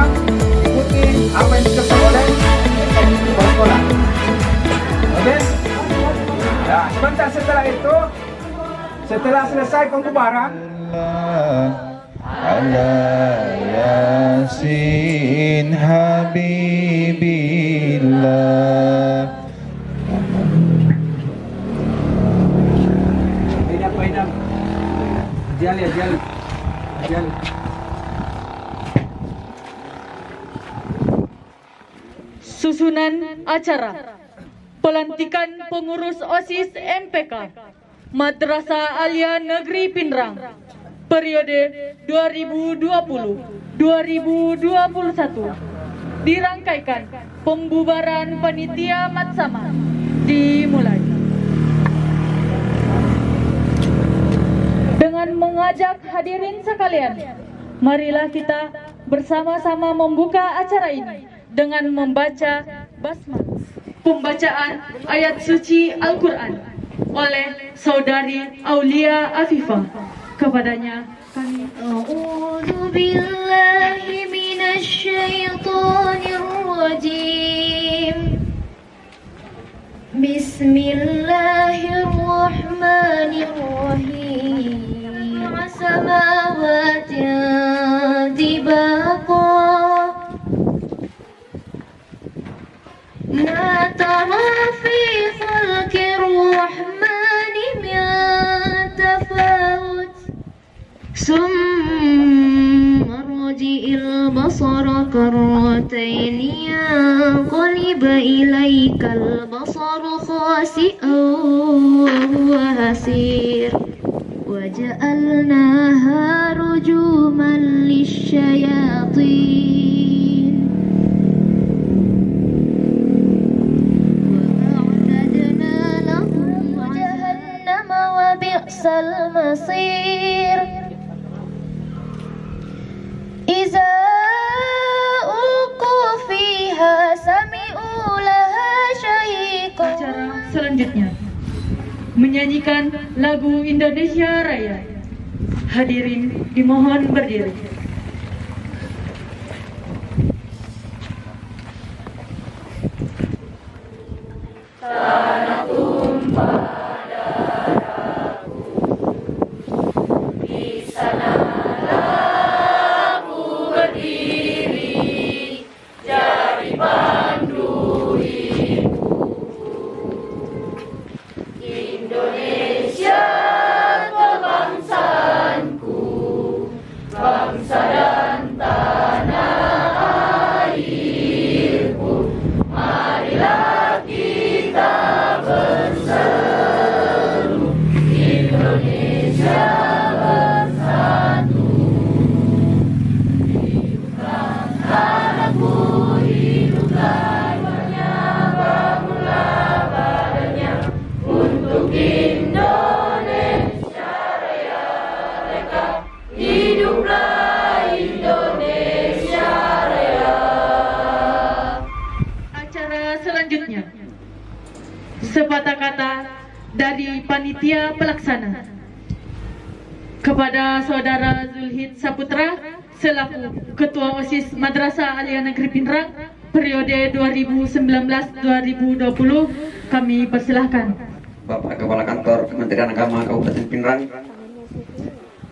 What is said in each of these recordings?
sekarang ikuti apa yang dikatakan oleh kepala sekolah. Oke? Ya, sebentar setelah itu, setelah selesai pembubaran, ala yasin habibillah. Pedang. Jali. Susunan acara pelantikan pengurus OSIS MPK Madrasah Alia Negeri Pinrang periode 2020-2021 dirangkaikan. Pembubaran panitia Matsama dimulai dengan mengajak hadirin sekalian, marilah kita bersama-sama membuka acara ini dengan membaca basmalah, pembacaan ayat suci Al-Quran oleh Saudari Aulia Afifah. Kepadanya kami A'udzu billahi minasyaitonir rajim. Bismillahirrahmanirrahim. Samawati tibaqa ما ترى في خلق الرحمن من تفاوت ثم ارجع البصر كرتين ينقلب إليك البصر خاسئا وهو حسير وجعلناها رجوما للشياطين وبئس المصير إذا ألقوا فيها سمعوا لها شهيقا. acara selanjutnya menyanyikan lagu Indonesia Raya. Hadirin dimohon berdiri. Tanah tumpah sepatah kata dari panitia pelaksana kepada Saudara Zulhid Saputra selaku Ketua OSIS Madrasah Alia Negeri Pinrang periode 2019-2020 kami persilahkan. Bapak Kepala Kantor Kementerian Agama Kabupaten Pinrang,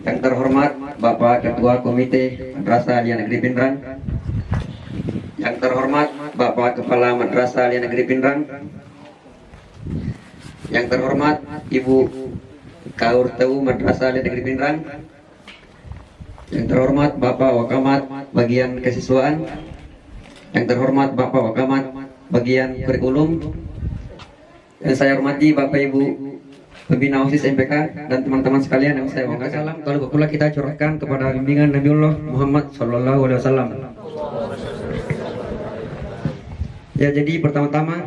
yang terhormat Bapak Ketua Komite Madrasah Alia Negeri Pinrang, yang terhormat Bapak Kepala Madrasah Alia Negeri Pinrang, yang terhormat Ibu Kaurteu Madrasah Alia Negeri Pinrang, yang terhormat Bapak Wakamat Bagian Kesiswaan, yang terhormat Bapak Wakamat Bagian Kurikulum, yang saya hormati Bapak Ibu Pembina OSIS MPK dan teman-teman sekalian yang saya banggakan. Salam kalau pula kita curahkan kepada bimbingan Nabiullah Muhammad SAW. Ya, jadi pertama-tama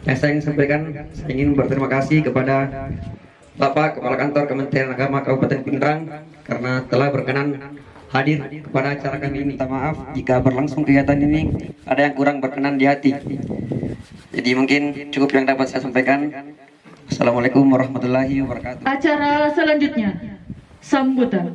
yang saya ingin sampaikan, saya ingin berterima kasih kepada Bapak Kepala Kantor Kementerian Agama Kabupaten Pinrang karena telah berkenan hadir kepada acara kami ini. Minta maaf jika berlangsung kegiatan ini ada yang kurang berkenan di hati. Jadi mungkin cukup yang dapat saya sampaikan. Assalamualaikum warahmatullahi wabarakatuh. Acara selanjutnya sambutan.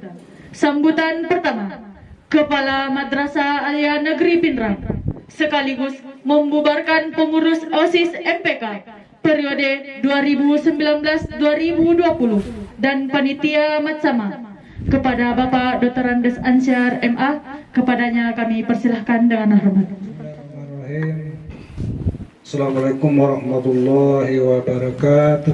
Sambutan pertama Kepala Madrasah Alia Negeri Pinrang, sekaligus membubarkan pengurus OSIS MPK periode 2019-2020 dan panitia Matsama. Kepada Bapak Dr. Andes Ansyar MA, kepadanya kami persilahkan dengan hormat. Bismillahirrahmanirrahim. Assalamualaikum warahmatullahi wabarakatuh.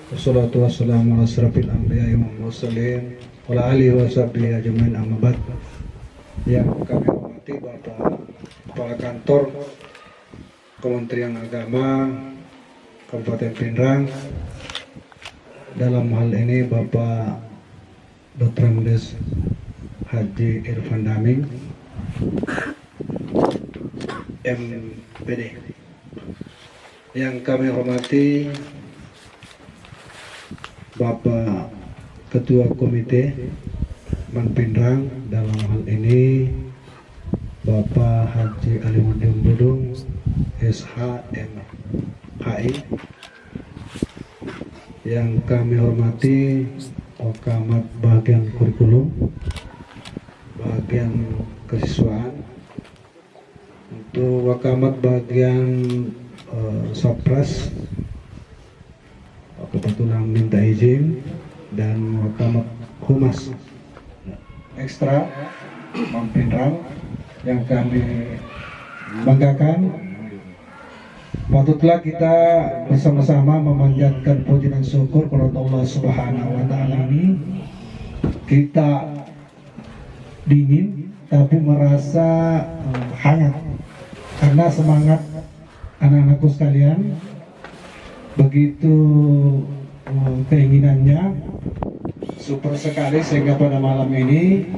Wassalatu wassalamu ala asrafil anbiya'i wal mursalin wa ala alihi wa sahbihi ajmain, amma ba'd. Yang kami hormati Bapak Kepala Kantor Kementerian Agama Kabupaten Pinrang, dalam hal ini Bapak Dr. Andes Haji Irfan Daming, MPD. Yang kami hormati Bapak Ketua Komite Man Pinrang, dalam hal ini Bapak Haji Alimuddin Budung, SHMHI. Yang kami hormati Wakamat bagian kurikulum, bagian kesiswaan, untuk Wakamat bagian Sopras kebetulan minta izin, dan Wakamat Humas Ekstra Pinrang yang kami banggakan. Patutlah kita bersama-sama memanjatkan puji dan syukur kepada Allah Subhanahu wa Ta'ala. Ini kita dingin tapi merasa hangat karena semangat anak-anakku sekalian begitu keinginannya super sekali, sehingga pada malam ini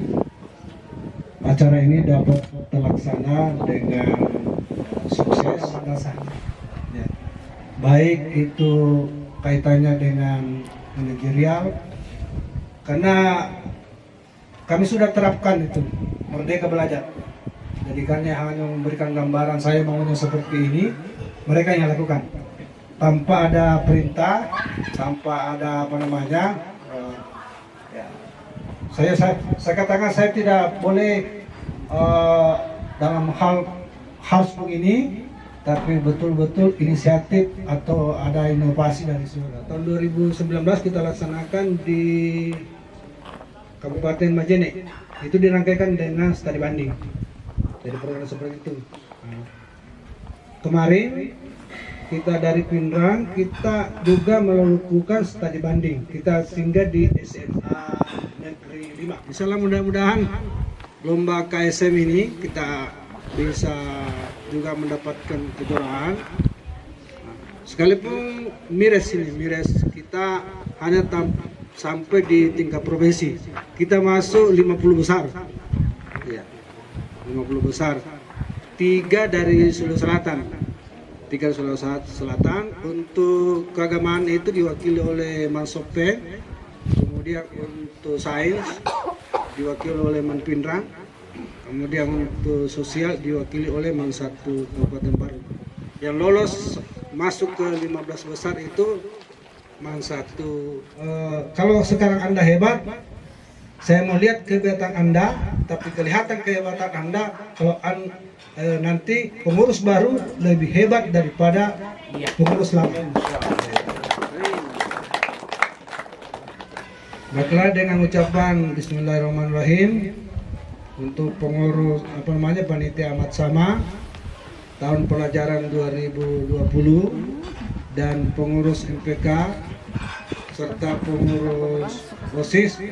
acara ini dapat terlaksana dengan sukses. Ya. Baik itu kaitannya dengan manajerial, karena kami sudah terapkan itu merdeka belajar. Jadi karena hanya memberikan gambaran saya maunya seperti ini, mereka yang lakukan tanpa ada perintah, tanpa ada apa namanya. Saya katakan saya tidak boleh dalam hal seperti ini, tapi betul-betul inisiatif atau ada inovasi dari saudara. Tahun 2019 kita laksanakan di Kabupaten Majene, itu dirangkaikan dengan studi banding. Jadi program seperti itu. Kemarin kita dari Pinrang, kita juga melakukan studi banding. Kita singgah di SMA Negeri 5. Insyaallah mudah-mudahan lomba KSM ini kita bisa juga mendapatkan kejuaraan. Sekalipun Mires kita hanya sampai di tingkat provinsi. Kita masuk 50 besar. Ya, 50 besar. 3 dari Sulawesi Selatan. 3 Sulawesi Selatan. Untuk keagamaan itu diwakili oleh Mansope. Kemudian untuk sains diwakili oleh Man Pinrang. Kemudian untuk sosial diwakili oleh Man 1 Kabupaten Baru. Yang lolos masuk ke 15 besar itu Man 1. Kalau sekarang Anda hebat, saya mau lihat kehebatan Anda, tapi kelihatan kehebatan Anda kalau nanti pengurus baru lebih hebat daripada pengurus lama. Baiklah, dengan ucapan Bismillahirrahmanirrahim untuk pengurus panitia Matsama tahun pelajaran 2020 dan pengurus MPK serta pengurus OSIS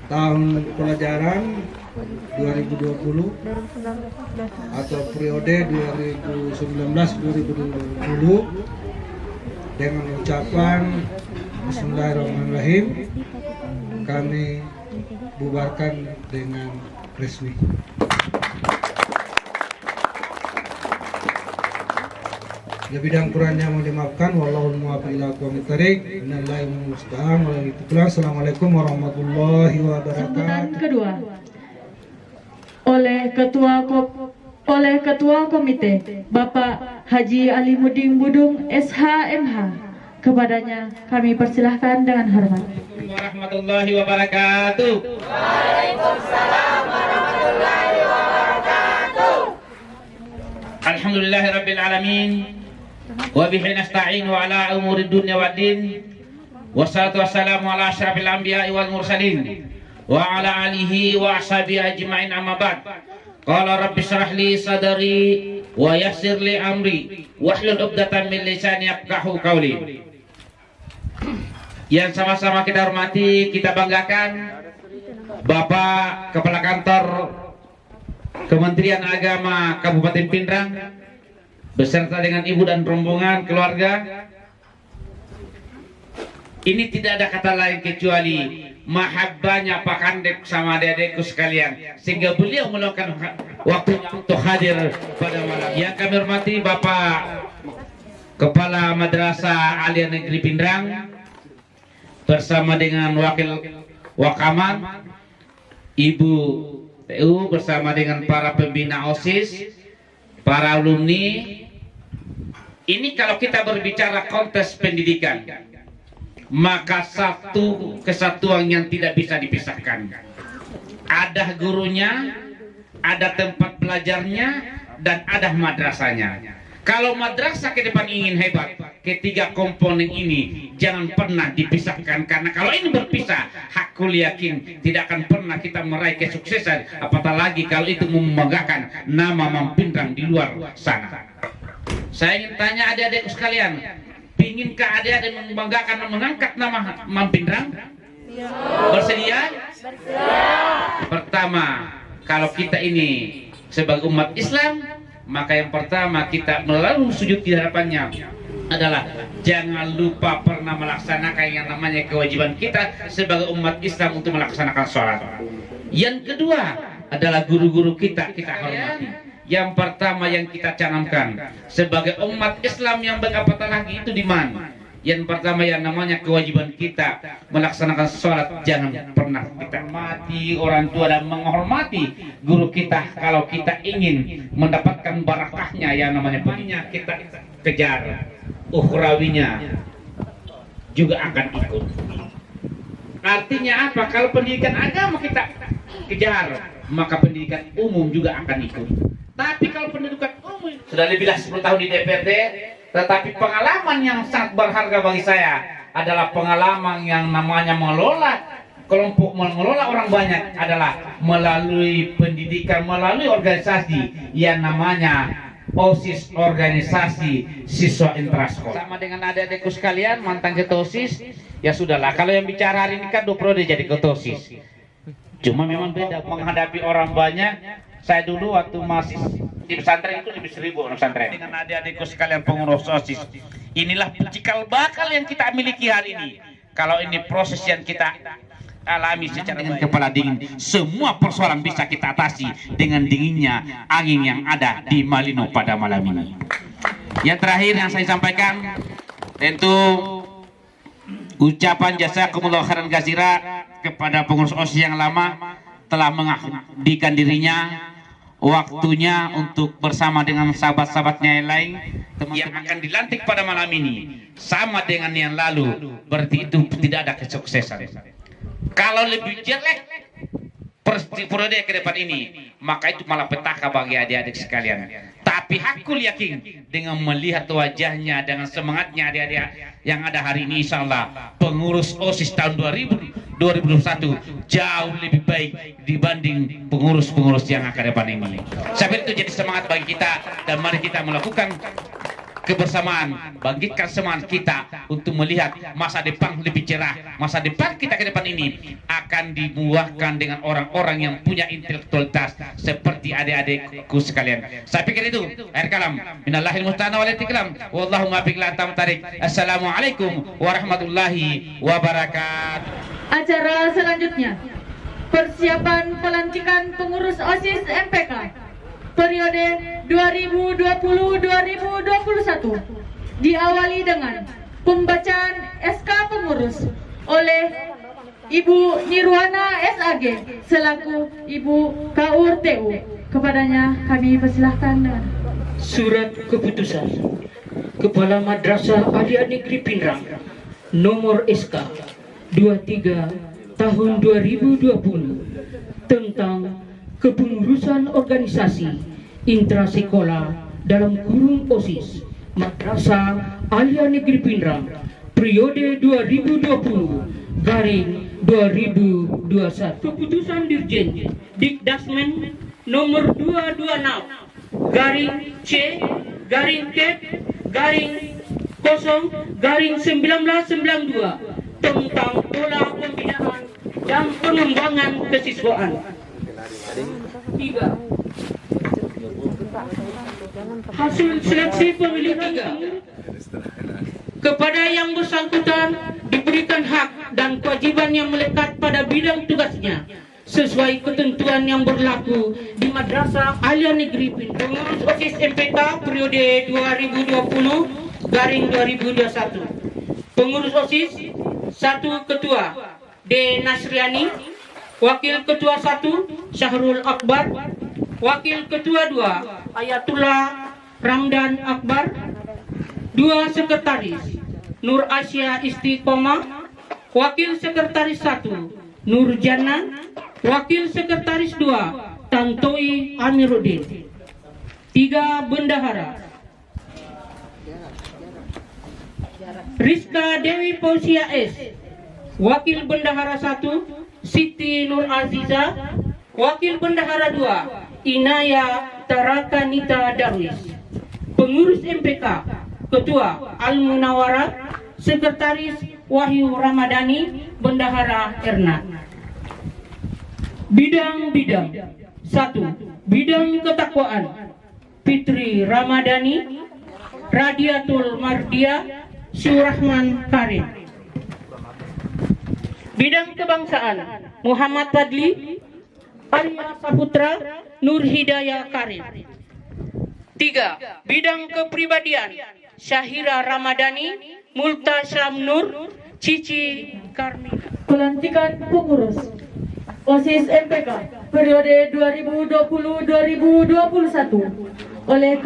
tahun pelajaran 2020 atau periode 2019-2020 dengan ucapan Bismillahirrahmanirrahim kami bubarkan dengan resmi. Lebih dan kurangnya mohon dimaafkan. Wallahul muwaffiq ila aqwamit thariq. Innalillahi wa musta'an. Assalamualaikum warahmatullahi wabarakatuh. Sambutan kedua oleh Ketua Komite Bapak Haji Alimuddin Budung SHMH, Kepadanya kami persilahkan dengan hormat. Warahmatullahi wabarakatuh. Waalaikumsalam warahmatullahi wabarakatuh. Alhamdulillahirabbil alamin. Wa bihi nasta'in wa ala umuri dunya waddin. Wassalatu wassalamu ala asyrafil anbiya'i wal mursalin wa ala alihi wa ashabihi ajma'in, amma ba'd. Qala rabbi shrah li sadri wa yassir li amri wahlul 'uqdatam min lisani yafqahu qawli. Yang sama-sama kita hormati, kita banggakan Bapak Kepala Kantor Kementerian Agama Kabupaten Pindrang beserta dengan ibu dan rombongan keluarga. Ini tidak ada kata lain kecuali mahabbahnya Pak Kandek sama adik-adikku sekalian, sehingga beliau meluangkan waktunya untuk hadir pada malam. Yang kami hormati Bapak Kepala Madrasah Aliyah Negeri Pindrang bersama dengan Wakil Wakaman, Ibu TU bersama dengan para pembina OSIS, para alumni. Ini kalau kita berbicara kontes pendidikan, maka satu kesatuan yang tidak bisa dipisahkan. Ada gurunya, ada tempat belajarnya, dan ada madrasahnya. Kalau madrasah ke depan ingin hebat, ketiga komponen ini jangan pernah dipisahkan, karena kalau ini berpisah, aku yakin tidak akan pernah kita meraih kesuksesan, apatah lagi kalau itu membanggakan nama Mampindrang di luar sana. Saya ingin tanya adik-adikku sekalian, inginkah adik-adik membanggakan dan mengangkat nama Mampindrang? Bersedia? Pertama, kalau kita ini sebagai umat Islam, maka yang pertama kita melalui sujud di hadapannya adalah jangan lupa pernah melaksanakan yang namanya kewajiban kita sebagai umat Islam untuk melaksanakan sholat. Yang kedua adalah guru-guru kita hormati. Yang pertama yang kita canamkan sebagai umat Islam yang berapatah lagi itu di mana? Yang pertama yang namanya kewajiban kita melaksanakan sholat, jangan pernah kita hormati orang tua dan menghormati guru kita. Kalau kita ingin mendapatkan barakahnya yang namanya pendidikan, kita kejar ukhrawinya juga akan ikut. Artinya apa? Kalau pendidikan agama kita kejar, maka pendidikan umum juga akan ikut. Tapi kalau pendidikan umum sudah lebih dari 10 tahun di DPRD, tetapi pengalaman yang sangat berharga bagi saya adalah pengalaman yang namanya mengelola kelompok, mengelola orang banyak adalah melalui pendidikan, melalui organisasi yang namanya OSIS, organisasi siswa intrasekolah. Sama dengan adik-adikku sekalian, mantan ketua OSIS, ya sudahlah. Kalau yang bicara hari ini kan 2 periode jadi ketua OSIS. Cuma memang beda menghadapi orang banyak. Saya dulu waktu masih di pesantren itu lebih 1000 orang pesantren. Dengan adik-adikku sekalian pengurus OSIS, inilah cikal bakal yang kita miliki hari ini. Kalau ini proses yang kita alami secara dengan kepala dingin, semua persoalan bisa kita atasi dengan dinginnya angin yang ada di Malino pada malam ini. Yang terakhir yang saya sampaikan, tentu ucapan jazakumullah khairan katsira kepada pengurus OSIS yang lama telah mengabdikan dirinya, waktunya untuk bersama dengan sahabat-sahabatnya yang lain yang akan dilantik pada malam ini sama dengan yang lalu, berarti itu tidak ada kesuksesan. Kalau lebih jelek periode ke depan ini, maka itu malah petaka bagi adik-adik sekalian. Tapi aku yakin dengan melihat wajahnya, dengan semangatnya adik-adik yang ada hari ini, insya Allah pengurus OSIS tahun 2021 jauh lebih baik dibanding pengurus-pengurus yang akan depan ini. Sampai itu jadi semangat bagi kita, dan mari kita melakukan kebersamaan, bangkitkan semangat kita untuk melihat masa depan lebih cerah. Masa depan kita ke depan ini akan dibuahkan dengan orang-orang yang punya intelektualitas seperti adik-adikku sekalian. Saya pikir itu. Akhir kalam. Minallahil musta'an wal itiklam. Wallahu muwaffiq ila aqwamit thariq. Assalamualaikum warahmatullahi wabarakatuh. Acara selanjutnya, persiapan pelantikan pengurus OSIS MPK periode 2020-2021 diawali dengan pembacaan SK pengurus oleh Ibu Nirwana SAG selaku Ibu KUR TU. Kepadanya kami persilahkan dengan surat keputusan Kepala Madrasah Aliyah Negeri Pindrang nomor SK 23 tahun 2020 tentang kepengurusan organisasi intrasekolah dalam kurung OSIS Madrasah Aliyah Negeri Pindrang periode 2020 garing 2021. Keputusan Dirjen Dikdasmen nomor 226 garing C garing K garing 0 garing 1992 tentang pola pembinaan dan pengembangan kesiswaan. 3. Hasil seleksi pemilih 3. Kepada yang bersangkutan diberikan hak dan kewajiban yang melekat pada bidang tugasnya sesuai ketentuan yang berlaku di Madrasah Aliyah Negeri Pindrang. Pengurus OSIS MPK periode 2020 garing 2021. Pengurus OSIS 1 Ketua D. Nasriani, Wakil Ketua 1 Syahrul Akbar, Wakil Ketua 2 Ayatullah Ramdan Akbar, 2 Sekretaris Nur Asia Istiqomah, Wakil Sekretaris 1 Nur Jannah, Wakil Sekretaris 2 Tantoi Amiruddin. 3 Bendahara Rizka Dewi Pausia S, Wakil Bendahara 1 Siti Nur Aziza, Wakil Bendahara 2 Inaya Tarakanita Darwis. Pengurus MPK Ketua Al Munawara, Sekretaris Wahyu Ramadhani, Bendahara Erna. Bidang-bidang 1. Bidang ketakwaan Fitri Ramadhani, Radiatul Mardia, Syurahman Karim. Bidang kebangsaan Muhammad Fadli, Arya Saputra, Nur Hidayah Karim. 3. Bidang kepribadian Syahira Ramadhani, Multasyam Nur, Cici Karmina. Pelantikan pengurus OSIS MPK periode 2020-2021 oleh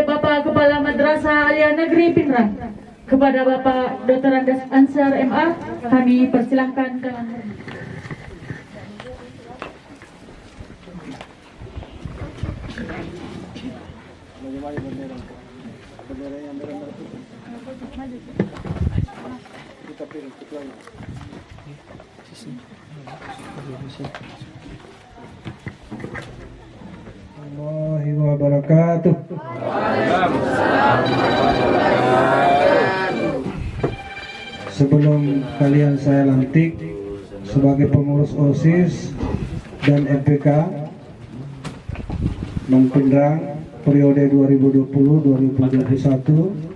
Bapak Kepala Madrasah Aliyah Negeri Pindrang kepada Bapak Dr. Andes Ansyar MA, kami persilahkan ke Warahmatullahi wabarakatuh. Sebelum kalian saya lantik sebagai pengurus OSIS dan MPK Pindrang periode 2020-2021,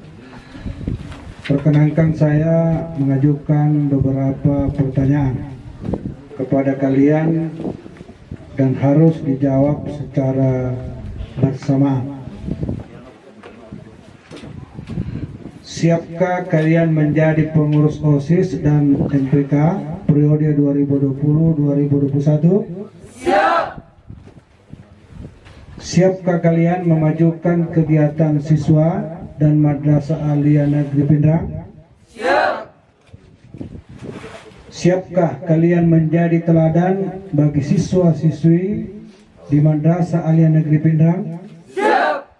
perkenankan saya mengajukan beberapa pertanyaan kepada kalian dan harus dijawab secara bersamaan. Siapkah kalian menjadi pengurus OSIS dan MPK periode 2020-2021? Siap! Siapkah kalian memajukan kegiatan siswa dan Madrasah Aliyah Negeri Pindrang? Siap! Siapkah kalian menjadi teladan bagi siswa-siswi di Madrasah Aliyah Negeri Pindrang? Siap!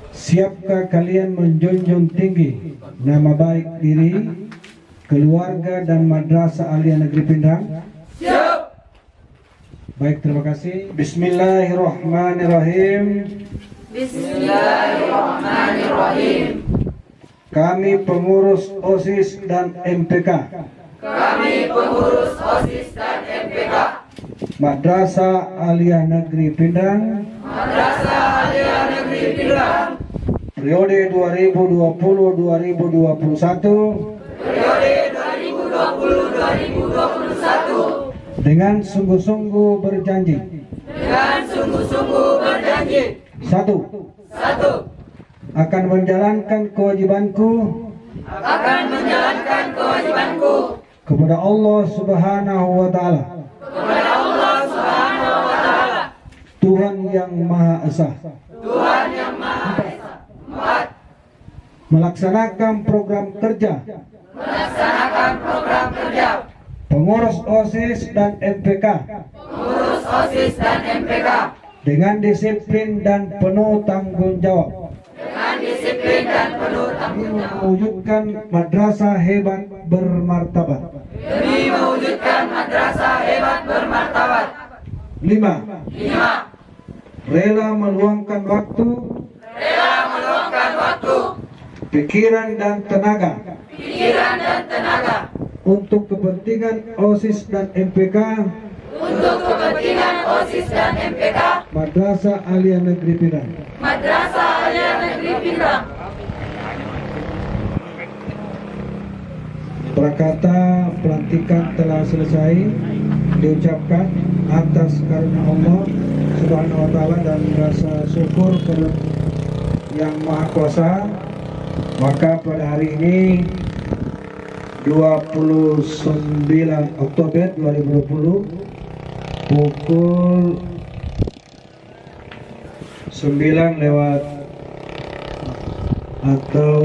Siapkah kalian menjunjung tinggi nama baik diri, keluarga dan Madrasah Aliyah Negeri Pindrang? Siap! Baik, terima kasih. Bismillahirrahmanirrahim. Bismillahirrahmanirrahim. Kami pengurus OSIS dan MPK. Kami pengurus OSIS dan MPK. Madrasah Aliyah Negeri Pindrang. Madrasah Aliyah Negeri Pindrang. Periode 2020-2021. Periode 2020-2021. Dengan sungguh-sungguh berjanji. Dengan sungguh-sungguh berjanji. 1. Akan menjalankan kewajibanku. Akan menjalankan kewajibanku. Kepada Allah Subhanahu wa Ta'ala. Kepada Allah Subhanahu wa Ta'ala. Tuhan yang Maha Esa. Tuhan yang Maha Esa. melaksanakan program kerja pengurus OSIS dan MPK dengan disiplin dan penuh tanggung jawab mewujudkan madrasah hebat bermartabat. 5. Rela meluangkan waktu, pikiran dan tenaga untuk kepentingan OSIS dan MPK Madrasah Aliyah Negeri Pindrang. Prakata pelantikan telah selesai diucapkan atas karunia Allah Subhanahu wa taala dan rasa syukur kepada Yang Maha Kuasa. Maka pada hari ini 29 Oktober 2020 pukul 9 lewat atau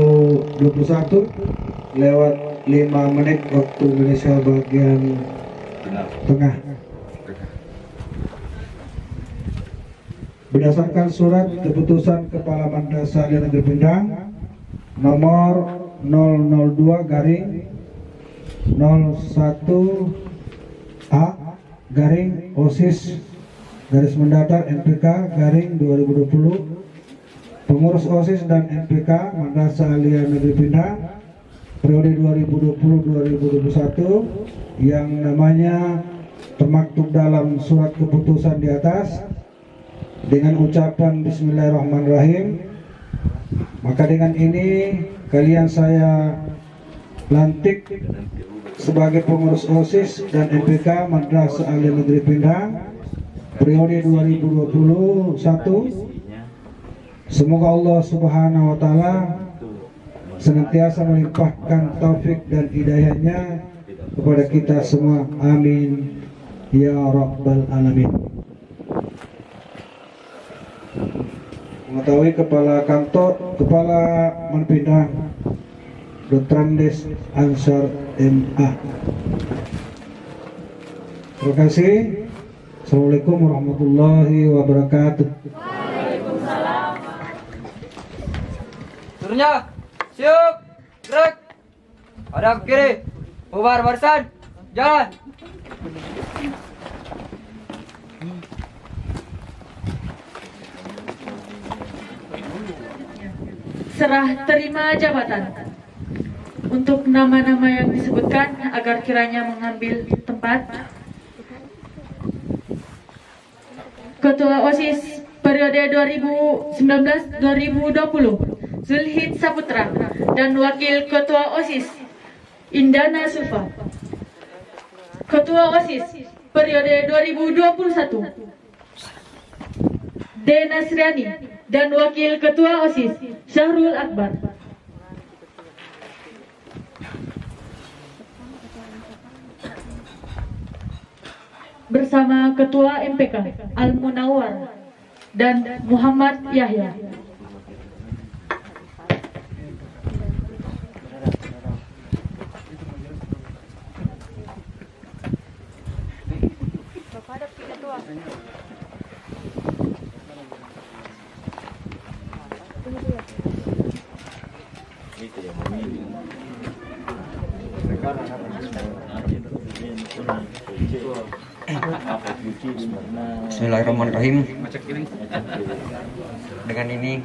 21 lewat 5 menit waktu Indonesia bagian tengah. Berdasarkan surat keputusan Kepala Madrasah Aliyah Negeri Pindrang nomor 002/01A/OSIS _MPK/2020 pengurus OSIS dan MPK Madrasah Aliyah Negeri Pindrang periode 2020-2021 yang namanya termaktub dalam surat keputusan di atas dengan ucapan Bismillahirrahmanirrahim. Maka dengan ini kalian saya lantik sebagai pengurus OSIS dan MPK Madrasah Aliyah Negeri Pindrang periode 2021. Semoga Allah Subhanahu wa taala senantiasa melimpahkan taufik dan hidayahnya kepada kita semua. Amin ya rabbal alamin. Mengetahui Kepala Manpindrang Dr. Andes Ansar MA. Terima kasih. Assalamualaikum warahmatullahi wabarakatuh. Turunnya, siap, gerak, hadap kiri, bubar barisan, jalan. Serah terima jabatan untuk nama-nama yang disebutkan agar kiranya mengambil tempat. Ketua OSIS periode 2019-2020 Zulhid Saputra dan Wakil Ketua OSIS Indana Sufa. Ketua OSIS periode 2021 D. Nasriani dan Wakil Ketua OSIS Syahrul Akbar. Bersama Ketua MPK Al Munawwar dan Muhammad Yahya. Bismillahirrahmanirrahim. Dengan ini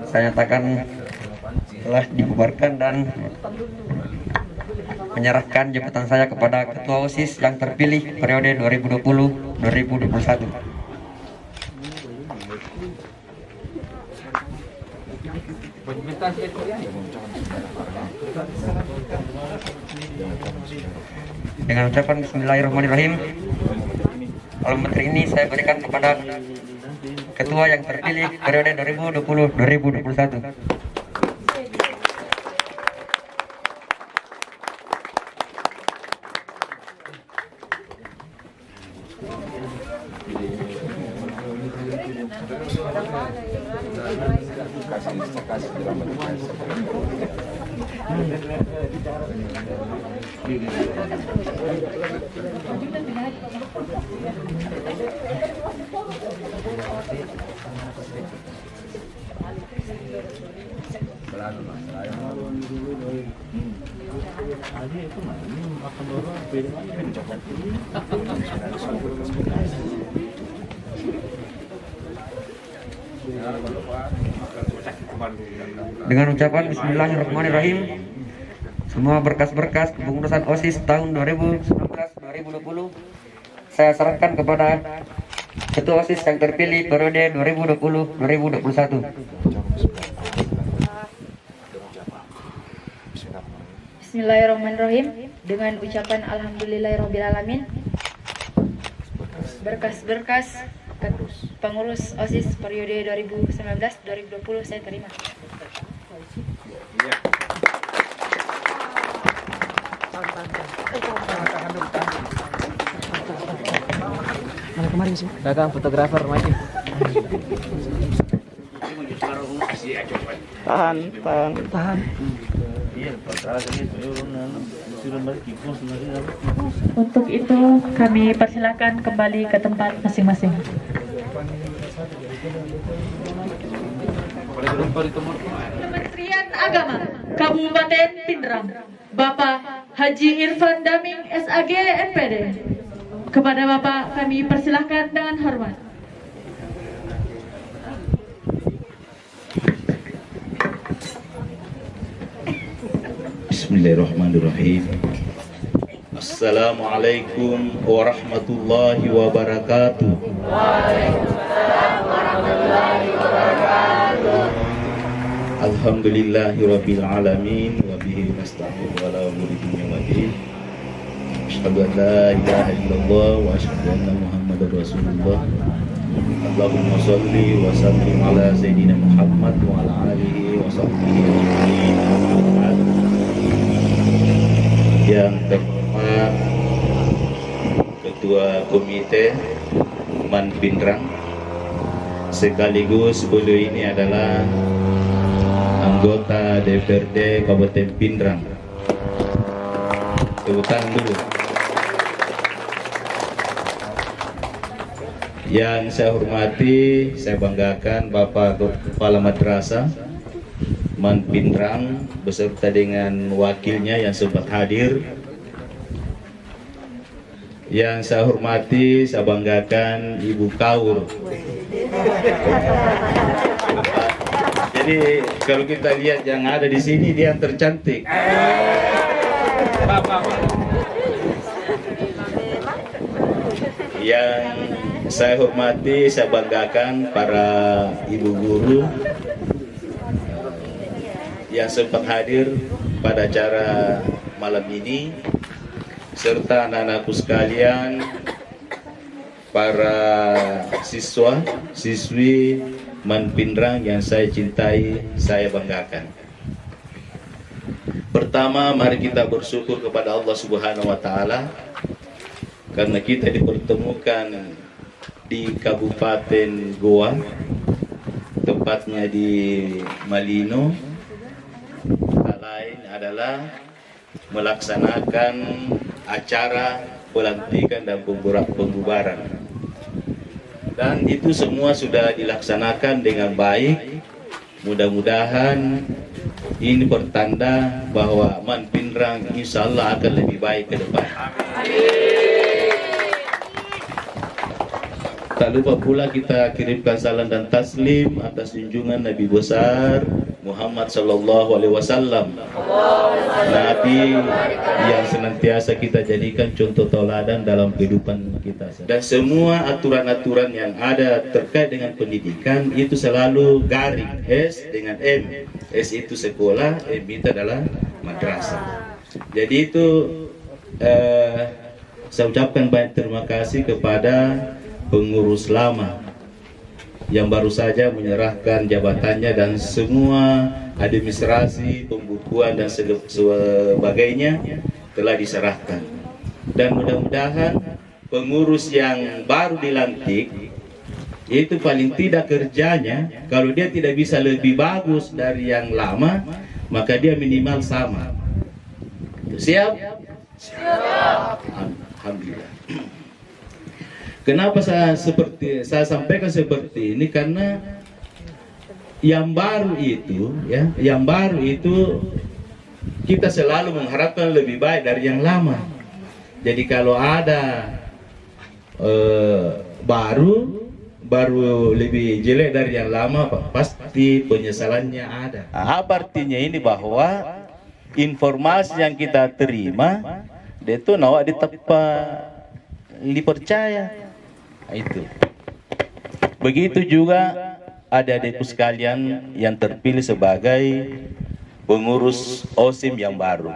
saya nyatakan telah dibubarkan dan menyerahkan jabatan saya kepada Ketua OSIS yang terpilih periode 2020-2021. Dengan ucapan Bismillahirrahmanirrahim, alamat ini saya berikan kepada Ketua yang terpilih periode 2020-2021. Dengan ucapan Bismillahirrahmanirrahim, semua berkas-berkas kepengurusan OSIS tahun 2019-2020 saya serahkan kepada Ketua OSIS yang terpilih periode 2020-2021. Bismillahirrahmanirrahim. Dengan ucapan Alhamdulillahirrahmanirrahim, berkas-berkas pengurus OSIS periode 2019-2020 saya terima. Dagang fotografer maju. Tahan. Untuk itu kami persilakan kembali ke tempat masing-masing. Kementerian Agama Kabupaten Pindrang, Bapak Haji Irfan Daming SAG MPD. Kepada Bapak kami persilahkan dengan hormat. Bismillahirrahmanirrahim. Assalamualaikum warahmatullahi wabarakatuh. Alhamdulillahirabbil alamin wa bihi nasta'in wa la mulkin waddin. Asyhadu an la ilaha illallah wa asyhadu anna Muhammadar Rasulullah. Allahumma shalli wa sallim ala sayyidina Muhammad wa ala alihi wa sahbihi ajma'in. Yang terhormat Ketua Komite Man Pindrang, sekaligus beliau ini adalah anggota DPRD Kabupaten Pindrang. Tepuk tangan dulu. Yang saya hormati, saya banggakan Bapak Kepala Madrasah Man Pindrang beserta dengan wakilnya yang sempat hadir. Yang saya hormati, saya banggakan Ibu Kaur. Jadi kalau kita lihat yang ada di sini, dia yang tercantik. Yang saya hormati, saya banggakan para ibu guru yang sempat hadir pada acara malam ini, serta anak-anakku sekalian, para siswa, siswi Man Pindrang yang saya cintai, saya banggakan. Pertama, mari kita bersyukur kepada Allah Subhanahu wa Ta'ala karena kita dipertemukan di Kabupaten Goa, tepatnya di Malino. Lain adalah melaksanakan acara pelantikan dan pembubaran, dan itu semua sudah dilaksanakan dengan baik. Mudah-mudahan ini pertanda bahwa Man Pindrang insya Allah akan lebih baik ke depan. Tak lupa pula kita kirimkan salam dan taslim atas junjungan Nabi besar Muhammad Sallallahu Alaihi Wasallam, Nabi yang senantiasa kita jadikan contoh tauladan dalam kehidupan kita. Dan semua aturan-aturan yang ada terkait dengan pendidikan itu selalu garing, S dengan M. S itu sekolah, M itu adalah madrasah. Jadi itu saya ucapkan banyak terima kasih kepada pengurus lama yang baru saja menyerahkan jabatannya dan semua administrasi, pembukuan dan sebagainya telah diserahkan. Dan mudah-mudahan pengurus yang baru dilantik Itu paling tidak kerjanya, kalau dia tidak bisa lebih bagus dari yang lama, maka dia minimal sama. Siap? Siap. Alhamdulillah. Kenapa saya sampaikan seperti ini? Karena yang baru itu, ya, yang baru itu kita selalu mengharapkan lebih baik dari yang lama. Jadi kalau ada baru lebih jelek dari yang lama, pasti penyesalannya ada. Apa artinya ini? Bahwa informasi yang kita terima itu nawak dipercaya. Itu. Begitu juga adik-adikku sekalian yang terpilih sebagai pengurus OSIM yang baru.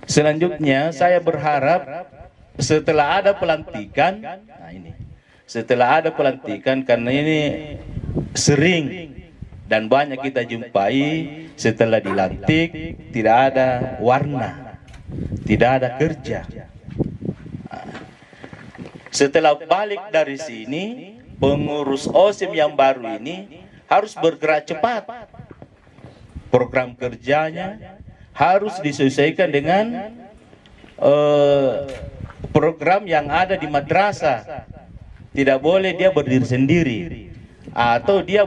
Selanjutnya saya berharap setelah ada pelantikan, setelah ada pelantikan, karena ini sering dan banyak kita jumpai setelah dilantik tidak ada warna, tidak ada kerja. Setelah balik dari sini, pengurus OSIM yang baru ini harus bergerak cepat. Program kerjanya harus disesuaikan dengan program yang ada di madrasah. Tidak boleh dia berdiri sendiri, atau dia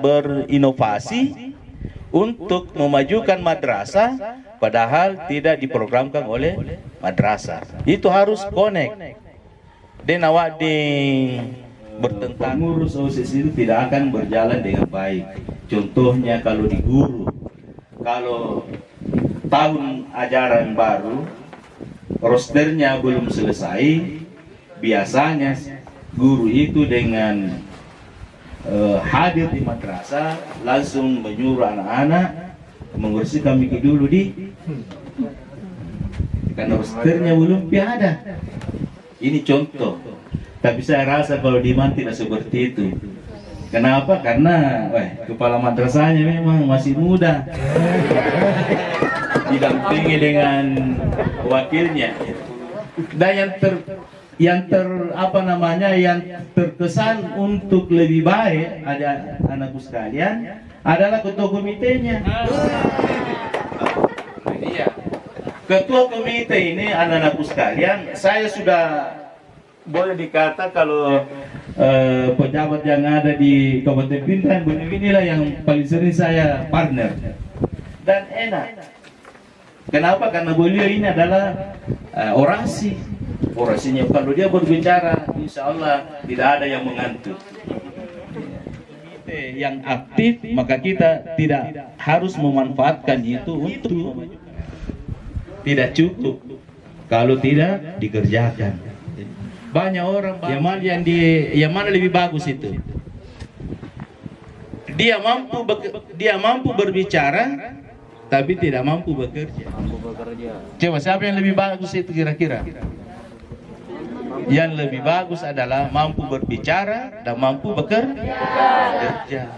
berinovasi untuk memajukan madrasah padahal tidak diprogramkan oleh madrasah. Itu harus connect. Dan awak bertentang, pengurus OSIS itu tidak akan berjalan dengan baik. Contohnya kalau di guru, kalau tahun ajaran baru rosternya belum selesai, biasanya guru itu dengan hadir di madrasah langsung menyuruh anak-anak membersihkan mikir dulu karena rosternya belum ada. Ini contoh, tapi saya rasa kalau di Man tidak seperti itu. Kenapa? Karena kepala madrasahnya memang masih muda, didampingi dengan wakilnya. Dan yang terkesan untuk lebih baik, ada anakku sekalian, adalah ketua komitenya. Ketua komite ini anak-anakku sekalian, saya sudah boleh dikata kalau pejabat yang ada di Kabupaten Bintan, inilah yang paling sering saya partner dan enak. Kenapa? Karena beliau ini adalah orasinya kalau dia berbicara, insya Allah tidak ada yang mengantuk. Yang aktif, maka kita tidak harus memanfaatkan itu untuk tidak cukup kalau tidak dikerjakan. Banyak orang yang mana lebih bagus itu. Dia mampu berbicara tapi tidak mampu bekerja. Coba siapa yang lebih bagus itu kira-kira? Yang lebih bagus adalah mampu berbicara dan mampu bekerja.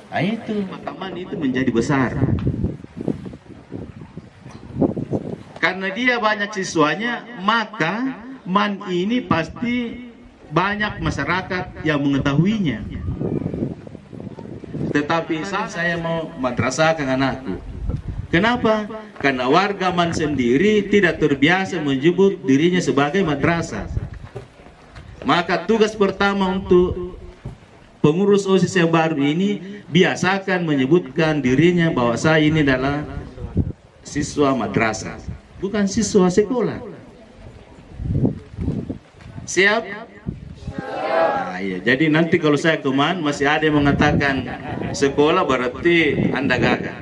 Nah itu, teman itu menjadi besar. Karena dia banyak siswanya, maka Man ini pasti banyak masyarakat yang mengetahuinya. Tetapi saya mau madrasahkan anakku. Kenapa? Karena warga Man sendiri tidak terbiasa menyebut dirinya sebagai madrasah. Maka tugas pertama untuk pengurus OSIS yang baru ini, biasakan menyebutkan dirinya bahwa saya ini adalah siswa madrasah, bukan siswa sekolah. Siap? Nah, iya. Jadi nanti kalau saya ke Man masih ada yang mengatakan sekolah, berarti Anda gagal.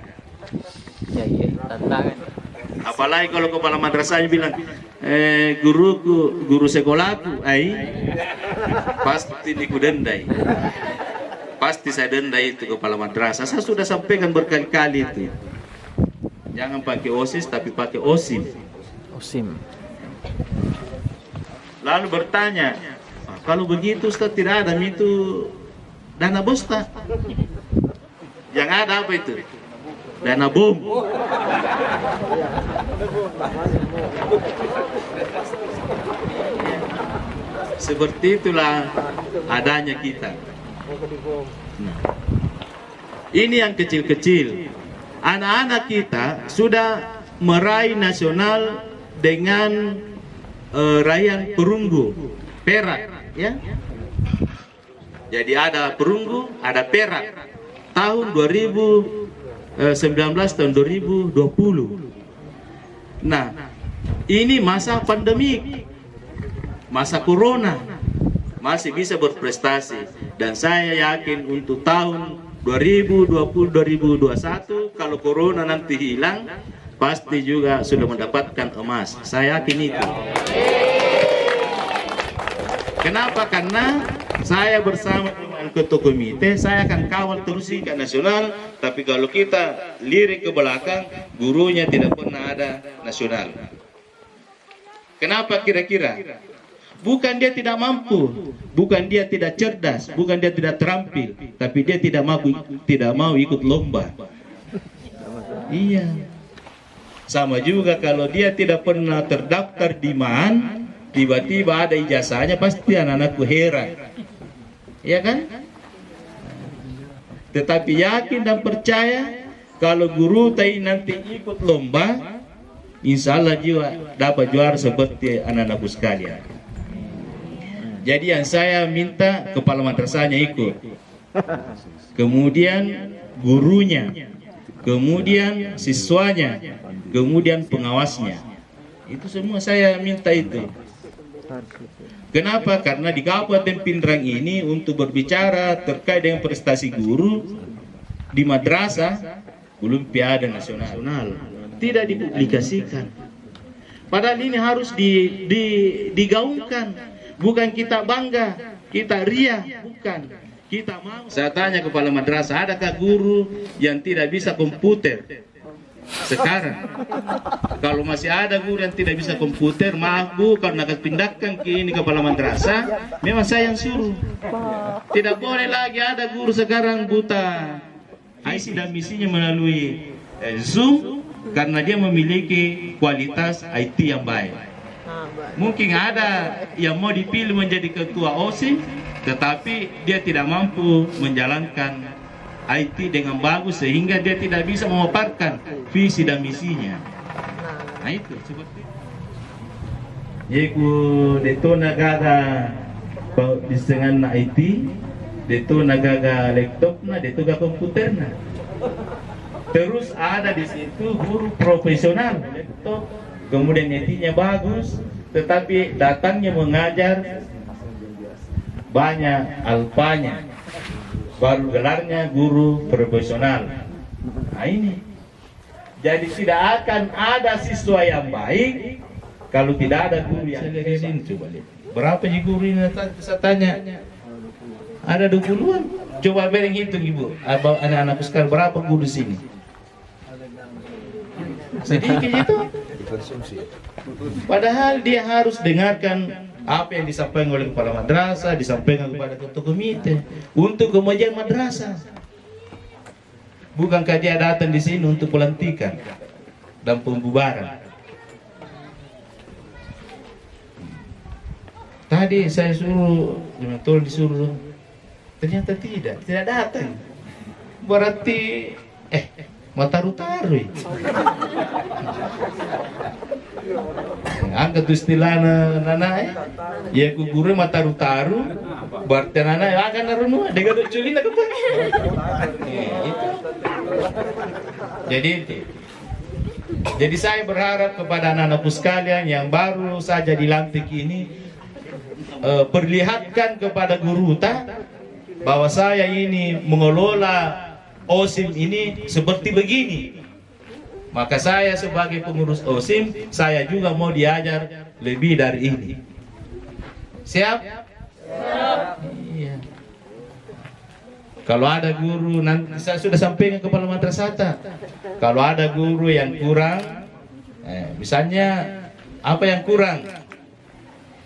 Apalagi kalau kepala madrasahnya bilang guru sekolahku, pasti dikudendai. Pasti saya dendai itu kepala madrasah. Saya sudah sampaikan berkali-kali itu. Jangan pakai OSIS tapi pakai OSIM. Lalu bertanya, kalau begitu Ustaz tidak ada itu dana bosta. Yang ada apa itu? Dana bom. seperti itulah adanya kita. Nah, ini yang kecil-kecil. Anak-anak kita sudah meraih nasional dengan raihan perunggu, perak, ya. Jadi ada perunggu, ada perak. Tahun 2019, tahun 2020. Nah, ini masa pandemik, masa corona, masih bisa berprestasi. Dan saya yakin untuk tahun 2020-2021, kalau corona nanti hilang, pasti juga sudah mendapatkan emas. Saya yakin itu. Kenapa? Karena saya bersama dengan ketua komite, saya akan kawal terus tingkat nasional. Tapi kalau kita lirik ke belakang, gurunya tidak pernah ada nasional. Kenapa kira-kira? Bukan dia tidak mampu, bukan dia tidak cerdas, bukan dia tidak terampil, tapi dia tidak mau ikut lomba. Iya. Sama juga kalau dia tidak pernah terdaftar di MAN, tiba-tiba ada ijazahnya, pasti anak-anakku heran. Iya kan? Tetapi yakin dan percaya kalau guru tadi nanti ikut lomba, insya Allah juga dapat juara seperti anak-anakku sekalian. Jadi yang saya minta kepala madrasahnya ikut, kemudian gurunya, kemudian siswanya, kemudian pengawasnya. Itu semua saya minta itu. Kenapa? Karena di Kabupaten Pindrang ini untuk berbicara terkait dengan prestasi guru di madrasah belum piada nasional, tidak dipublikasikan. Padahal ini harus digaungkan. Bukan kita bangga, kita ria, bukan. Kita mau. Saya tanya kepala madrasah, adakah guru yang tidak bisa komputer? Sekarang, kalau masih ada guru yang tidak bisa komputer, maaf Bu, karena akan pindahkan ke ini kepala madrasah, memang saya yang suruh. Tidak boleh lagi ada guru sekarang buta. Visi dan misinya melalui Zoom, karena dia memiliki kualitas IT yang baik. Mungkin ada yang mau dipilih menjadi ketua OSIS, tetapi dia tidak mampu menjalankan IT dengan bagus sehingga dia tidak bisa memaparkan visi dan misinya. Nah itu seperti yaitu deto nagaga dengan IT, deto nagaga laptopnya, deto ga komputernya. Terus ada di situ guru profesional, laptop, kemudian IT-nya bagus, tetapi datangnya mengajar banyak alfanya, baru gelarnya guru profesional. Nah ini, jadi tidak akan ada siswa yang baik kalau tidak ada guru yang baik. Coba lihat, berapa sih guru ini? Saya tanya, ada 20-an. Coba bering hitung ibu, anak-anakku sekarang berapa guru di sini? Sedikit itu. Padahal dia harus dengarkan apa yang disampaikan oleh kepala madrasah, disampaikan kepada ketua komite untuk kemajuan madrasah. Bukankah dia datang di sini untuk pelantikan dan pembubaran? Tadi saya suruh, tolong disuruh, ternyata tidak datang. Berarti mataru-taru. Angkat istilah nana ya guru mataru-taru berarti nana akan narunua dengan culina kepake. Jadi saya berharap kepada anak-anakku sekalian yang baru saja dilantik ini, perlihatkan kepada guru bahwa saya ini mengelola OSIM ini seperti begini. Maka saya sebagai pengurus OSIM, saya juga mau diajar lebih dari ini. Siap? Siap. Iya. Kalau ada guru, nanti saya sudah sampaikan ke kepala madrasah. Kalau ada guru yang kurang, misalnya apa yang kurang?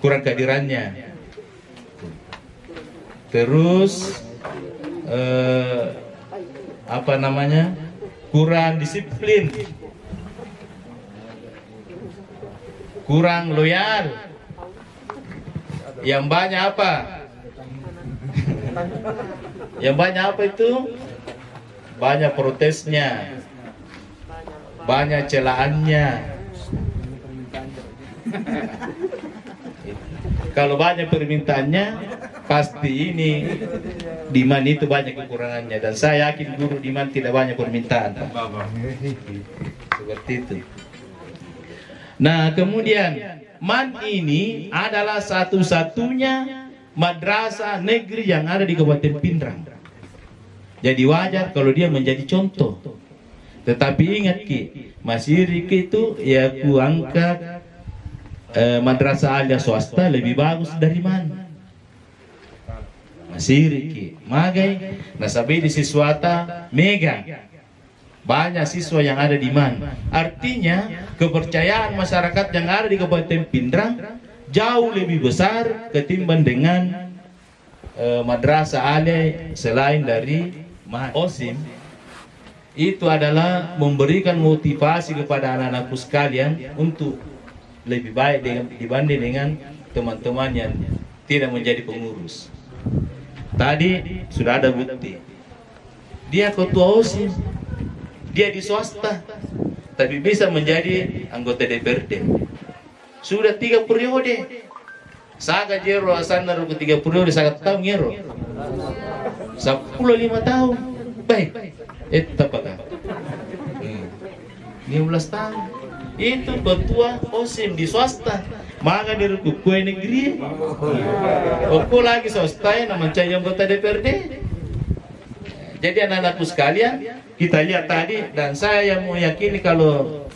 Kurang kehadirannya. Terus kurang disiplin, kurang loyal, Yang banyak apa? Yang banyak apa itu? Banyak protesnya, banyak celaannya. Kalau banyak permintaannya, pasti ini Diman itu banyak kekurangannya. Dan saya yakin guru Diman tidak banyak permintaan. Seperti itu. Nah, kemudian MAN ini adalah satu-satunya madrasah negeri yang ada di Kabupaten Pindrang. Jadi wajar kalau dia menjadi contoh. Tetapi ingat Ki, masih Riki itu ya ku angkat madrasah alia swasta lebih bagus dari MAN. Masih Riki, magai nasabe di siswata mega. Banyak siswa yang ada di MAN. Artinya kepercayaan masyarakat yang ada di Kabupaten Pindrang jauh lebih besar ketimbang dengan madrasah alia selain dari MAN. OSIM itu adalah memberikan motivasi kepada anak-anakku sekalian untuk lebih baik dibanding dengan teman-teman yang tidak menjadi pengurus. Tadi sudah ada bukti. Dia ketua OSIM, dia di swasta, tapi bisa menjadi anggota DPRD. Sudah 3 periode. Saga jero asana ru 3 periode saga tahun ngero. 15 tahun. Baik. Itu apa? 15 tahun. Itu ketua OSIM di swasta. Maka di kue negeri. Oku lagi swasta yang mencari anggota DPRD. Jadi anak-anakku sekalian, kita lihat tadi, dan saya yang meyakini kalau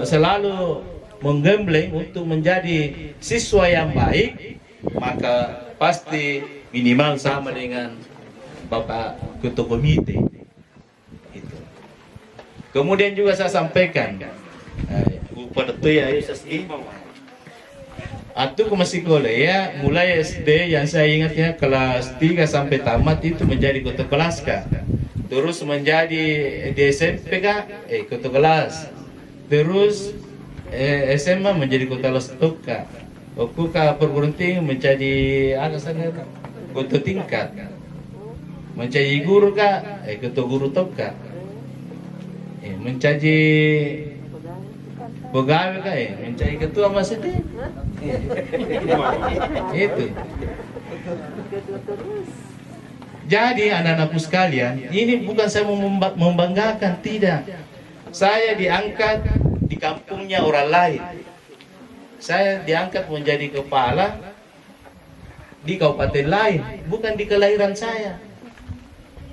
selalu menggembleng untuk menjadi siswa yang baik, maka pasti minimal sama dengan Bapak Ketua Komite. Itu. Kemudian juga saya sampaikan, pada tuh ya Atuh masih sekolah ya, mulai SD yang saya ingat ya kelas 3 sampai tamat itu menjadi ketua kelas Kak. Terus menjadi di SMP Kak, ketua kelas. Terus SMA menjadi ketua kelas Kak. Aku Kak perguruan tinggi menjadi ketua tingkat. Menjadi guru Kak, ketua guru Kak. Menjadi pegawai Kak, menjadi ketua masjid. Itu. Jadi anak-anakku sekalian, ini bukan saya membanggakan, tidak. Saya diangkat di kampungnya orang lain. Saya diangkat menjadi kepala di kabupaten lain, bukan di kelahiran saya.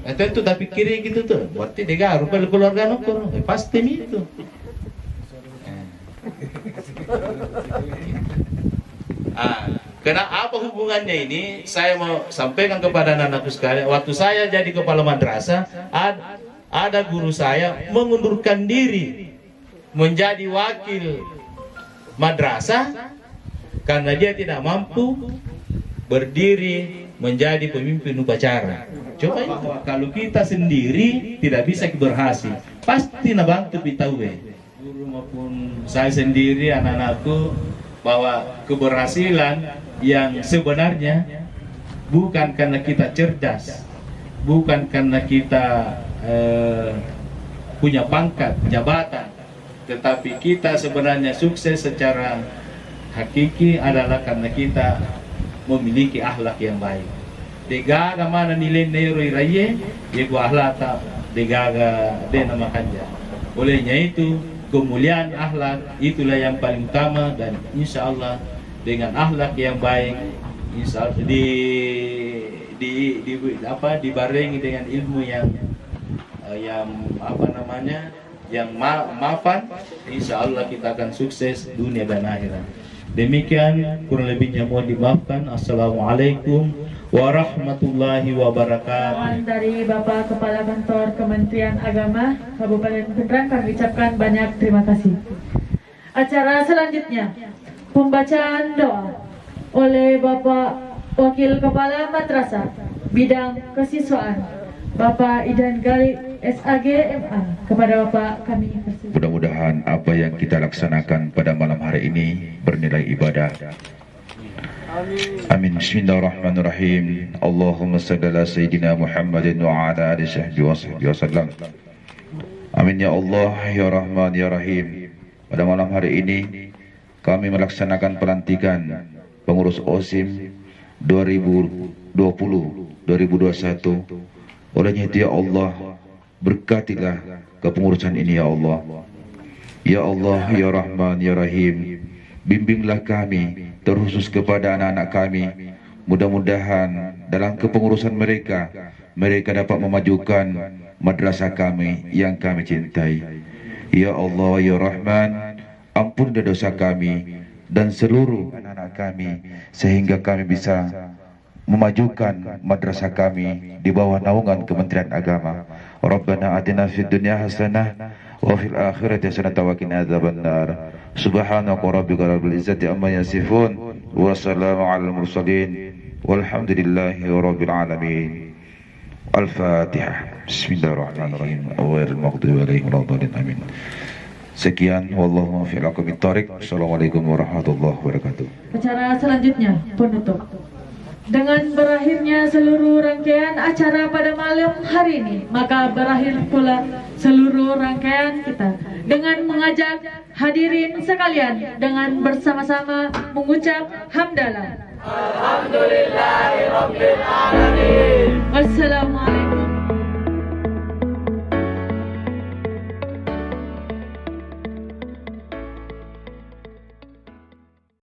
Itu tapi kiri gitu tuh, berarti dia rupa keluarga nukur, pasti itu. Kenapa hubungannya ini? Saya mau sampaikan kepada anak-anakku sekalian. Waktu saya jadi kepala madrasah, ada guru saya mengundurkan diri menjadi wakil madrasah karena dia tidak mampu berdiri menjadi pemimpin upacara. Coba itu, kalau kita sendiri tidak bisa berhasil, pasti nabantu kita guru maupun saya sendiri, anak-anakku, bahwa keberhasilan yang sebenarnya bukan karena kita cerdas, bukan karena kita punya pangkat, jabatan, tetapi kita sebenarnya sukses secara hakiki adalah karena kita memiliki akhlak yang baik. Degaga mana nilai raya, ya gua akhlak tak degaga de nama kanja. Olehnya itu kemuliaan akhlak itulah yang paling utama, dan insya Allah dengan akhlak yang baik, insya Allah dibarengi dengan ilmu yang yang mapan, insya Allah kita akan sukses dunia dan akhirat. Demikian kurang lebihnya mohon dimaafkan. Assalamualaikum warahmatullahi wabarakatuh. Dari Bapak Kepala Kantor Kementerian Agama Kabupaten Pindrang kami ucapkan banyak terima kasih. Acara selanjutnya pembacaan doa oleh Bapak Wakil Kepala Madrasah Bidang Kesiswaan Bapak Idan Gali SAG MA. Kepada Bapak kami persilakan. Mudah-mudahan apa yang kita laksanakan pada malam hari ini bernilai ibadah Amin. Bismillahirrahmanirrahim. Allahumma salli ala Sayyidina Muhammadin wa ala alihi sahbihi wasallam. Amin ya Allah, ya Rahman, ya Rahim. Pada malam hari ini kami melaksanakan pelantikan pengurus OSIM 2020-2021. Olehnya itu ya Allah, berkatilah kepengurusan ini ya Allah. Ya Allah, ya Rahman, ya Rahim, bimbinglah kami, terkhusus kepada anak-anak kami. Mudah-mudahan dalam kepengurusan mereka dapat memajukan madrasah kami yang kami cintai. Ya Allah, ya Rahman, ampunilah dosa kami dan seluruh anak-anak kami, sehingga kami bisa memajukan madrasah kami di bawah naungan Kementerian Agama. Rabbana atina fid dunya hasanah wa fil akhirati hasanah wa qina adzabannar. Subhanaka rabbika rabbil izzati amma yasifun wa salamun alal mursalin walhamdulillahi rabbil alamin. Al-Fatihah. Bismillahirrahmanirrahim. Awwalil maghdubi alaihim waladdallin. Amin. Sekian, wallahu muwaffiq ila aqwamit thoriq. Assalamualaikum warahmatullahi wabarakatuh. Acara selanjutnya penutup. Dengan berakhirnya seluruh rangkaian acara pada malam hari ini, maka berakhir pula seluruh rangkaian kita dengan mengajak hadirin sekalian dengan bersama-sama mengucap hamdalah. Alhamdulillahirabbil alamin. Wassalamualaikum.